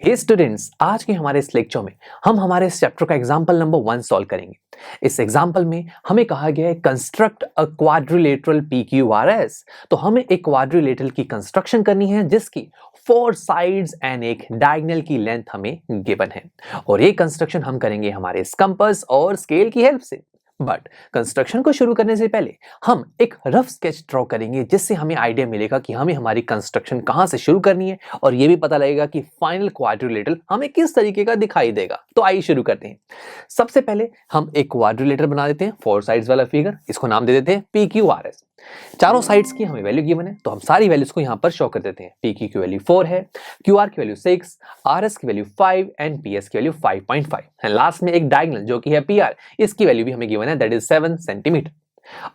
हे students, आज के हमारे इस लेक्चर में हम हमारे इस चैप्टर का एग्जांपल नंबर 1 सॉल्व करेंगे। इस एग्जांपल में हमें कहा गया है कंस्ट्रक्ट अ क्वाड्रिलेटरल PQRS। तो हमें एक क्वाड्रिलेटरल की कंस्ट्रक्शन करनी है जिसकी 4 साइड्स एंड एक डायगोनल की लेंथ हमें गिवन है और ये कंस्ट्रक्शन हम करेंगे हमारे इस कंपास और स्केल की हेल्प से। बट कंस्ट्रक्शन को शुरू करने से पहले हम एक रफ स्केच ड्रॉ करेंगे जिससे हमें आइडिया मिलेगा कि हमें हमारी कंस्ट्रक्शन कहां से शुरू करनी है और ये भी पता लगेगा कि फाइनल क्वाड्रिलेटरल हमें किस तरीके का दिखाई देगा। तो आइए शुरू करते हैं। सबसे पहले हम एक क्वाड्रिलेटरल बना देते हैं, 4 साइड्स वाला फिगर। इसको नाम दे देते हैं PQRS। चारों साइड्स की हमें वैल्यू गिवन है तो हम सारी वैल्यूज को यहां पर शो कर देते हैं। PQ की वैल्यू 4 है, QR की वैल्यू 6, RS की वैल्यू 5 एंड PS की वैल्यू 5.5 है। लास्ट में एक डायगोनल जो कि है PR, इसकी वैल्यू भी हमें गिवन है, दैट इज 7 सेंटीमीटर।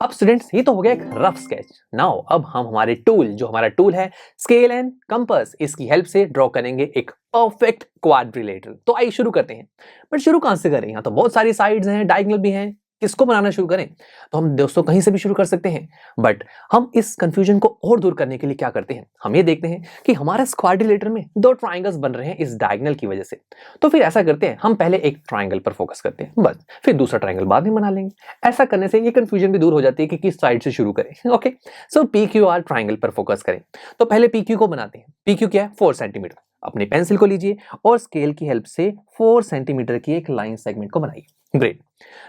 अब स्टूडेंट्स, ये तो हो गया एक रफ स्केच। नाउ अब हम हमारे टूल, जो हमारा टूल है स्केल एंड कंपास, इसकी हेल्प से ड्रॉ करेंगे एक परफेक्ट क्वाड्रिलेटरल। तो आइए शुरू करते हैं। बट शुरू कहां से करें? यहां तो बहुत सारी साइड्स हैं, डायगोनल भी हैं, किसको बनाना शुरू करें? तो हम दोस्तों कहीं से भी शुरू कर सकते हैं। बट हम इस कंफ्यूजन को और दूर करने के लिए क्या करते हैं, हम ये देखते हैं कि हमारे क्वाड्रिलेटरल में 2 ट्रायंगल्स बन रहे हैं इस डायगोनल की वजह से। तो फिर ऐसा करते हैं, हम पहले एक ट्रायंगल पर फोकस करते हैं, बस फिर दूसरा ट्रायंगल बाद में बना लेंगे। ऐसा करने से ये कंफ्यूजन भी दूर हो जाती है कि किस साइड से शुरू करें। ओके, सो PQR ट्रायंगल पर फोकस करें। तो पहले PQ को बनाते हैं। PQ क्या है? 4 सेंटीमीटर। अपनी पेंसिल को लीजिए और स्केल की हेल्प से 4 सेंटीमीटर की एक लाइन सेगमेंट को बनाइए। ग्रेट।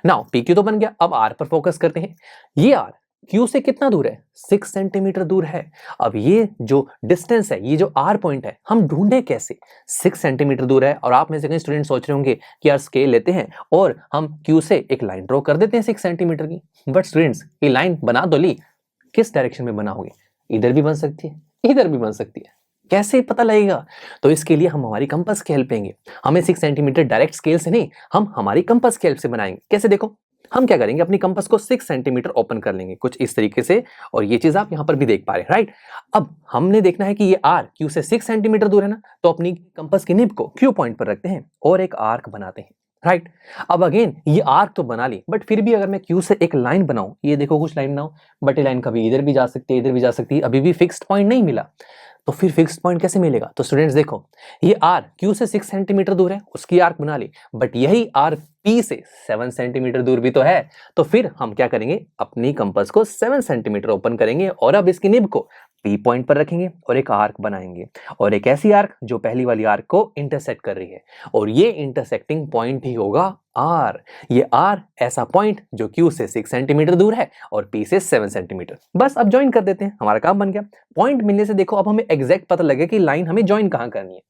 नाउ PQ तो बन गया, अब R पर फोकस करते हैं। ये R Q से कितना दूर है? 6 सेंटीमीटर दूर है। अब ये जो डिस्टेंस है, ये जो R पॉइंट है, हम ढूंढे कैसे? 6 सेंटीमीटर दूर है और आप में से कई स्टूडेंट सोच रहे होंगे कि यार स्केल लेते हैं और हम Q से एक लाइन ड्रॉ कर देते हैं 6 सेंटीमीटर की। बट स्टूडेंट्स, ये लाइन बना तो ली, किस डायरेक्शन में बनाओगे? इधर भी बन सकती है, इधर भी बन सकती है, कैसे पता लगेगा? तो इसके लिए हम हमारी कंपास की हेल्प लेंगे। हमें 6 सेंटीमीटर डायरेक्ट स्केल से नहीं, हम हमारी कंपास की हेल्प से बनाएंगे। कैसे? देखो, हम क्या करेंगे, अपनी कंपास को 6 सेंटीमीटर ओपन कर लेंगे कुछ इस तरीके से, और ये चीज आप यहां पर भी देख पा रहे हैं, राइट? अब हमने देखना है कि ये R Q से 6 सेंटीमीटर दूर है ना, तो अपनी कंपास की निब को Q पॉइंट पर रखते हैं और एक आर्क बनाते हैं, राइट? अब अगेन ये आर्क तो बना ली, बट फिर भी अगर मैं Q से एक लाइन बनाऊं, ये देखो कुछ लाइन बनाऊं, बट ये लाइन कभी इधर भी जा सकती है, इधर भी जा सकती है, अभी भी फिक्स्ड पॉइंट नहीं मिला। तो फिर फिक्स्ड पॉइंट कैसे मिलेगा? तो स्टूडेंट्स देखो, ये R Q से 6 सेंटीमीटर दूर है, उसकी आर्क बना ली, बट यही R P से 7 सेंटीमीटर दूर भी तो है। तो फिर हम क्या करेंगे, अपनी कंपास को 7 सेंटीमीटर ओपन करेंगे और अब इसकी निब को P पॉइंट पर रखेंगे और एक आर्क बनाएंगे, और एक ऐसी आर्क जो पहली वाली आर्क को इंटरसेक्ट कर रही है, और ये इंटरसेक्टिंग पॉइंट ही होगा R। ये R ऐसा पॉइंट जो Q से 6 सेंटीमीटर दूर है और P से 7 सेंटीमीटर। बस अब ज्वाइन कर देते हैं, हमारा काम बन गया। पॉइंट मिलने से देखो अब हमें एग्जैक्ट पता लगे कि लाइन हमें ज्वाइन कहां करनी है।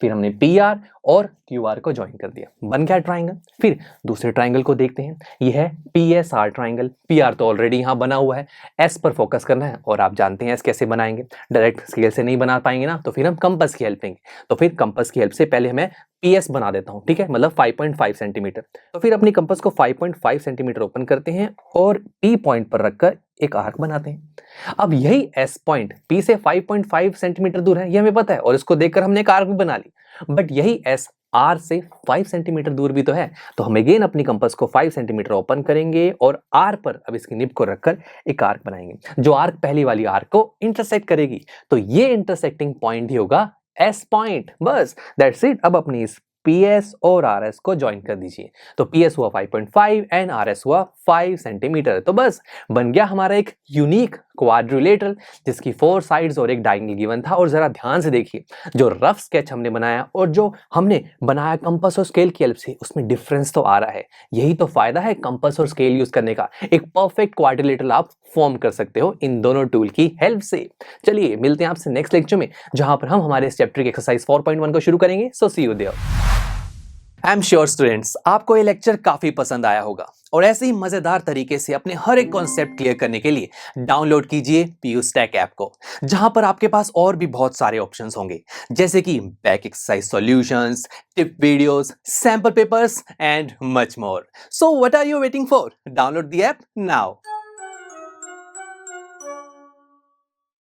फिर हमने PR और QR को ज्वाइन कर दिया, बन गया ट्राइंगल। फिर दूसरे ट्राइंगल को देखते हैं, यह है PSR ट्राइंगल। PR तो ऑलरेडी यहां बना हुआ है, S पर फोकस करना है, और आप जानते हैं S कैसे बनाएंगे, डायरेक्ट स्केल से नहीं बना पाएंगे ना, तो फिर हम कंपास की हेल्प लेंगे। तो फिर कंपास की हेल्प से पहले हमें PS बना देता हूं, ठीक है, मतलब 5.5 सेंटीमीटर। तो फिर अपनी कंपास को 5.5 सेंटीमीटर ओपन करते हैं और P पॉइंट पर रखकर एक आर्क बनाते हैं। अब यही S पॉइंट P से 5.5 सेंटीमीटर दूर है, ये हमें पता है, और इसको देखकर हमने एक आर्क भी बना ली। बट यही S R से 5 सेंटीमीटर दूर भी तो है, तो हम अगेन अपनी कंपास को 5 सेंटीमीटर ओपन करेंगे और R पर अब इसकी निब को रखकर एक आर्क बनाएंगे, जो आर्क पहली वाली आर्क को इंटरसेक्ट करेगी। तो ये इंटरसेक्टिंग पॉइंट ही होगा S पॉइंट। बस दैट्स इट। अब अपनी इस PS और RS को ज्वाइन कर दीजिए। तो PS हुआ 5.5 एंड RS हुआ 5 सेंटीमीटर। तो बस बन गया हमारा एक यूनिक क्वाड्रिलेटरल जिसकी 4 साइड्स और एक डायगोनल गिवन था। और जरा ध्यान से देखिए, जो रफ स्केच हमने बनाया और जो हमने बनाया कंपास और स्केल की हेल्प से, उसमें डिफरेंस तो आ रहा है। यही तो फायदा है कंपास और स्केल यूज करने का, एक परफेक्ट क्वाड्रिलेटरल आप फॉर्म कर सकते हो इन दोनों टूल की हेल्प से। चलिए मिलते हैं आपसे नेक्स्ट लेक्चर में, जहां पर हम हमारे इस चैप्टर की एक्सरसाइज 4.1 को शुरू करेंगे। So see you there. I am sure students, आपको ये लेक्चर काफी पसंद आया होगा, और ऐसे ही मजेदार तरीके से अपने हर एक कॉन्सेप्ट क्लियर करने के लिए डाउनलोड कीजिए PU Stack ऐप को, जहां पर आपके पास और भी बहुत सारे ऑप्शंस होंगे, जैसे कि back exercise solutions, tip videos, sample papers and much more. So what are you waiting for? Download the app now.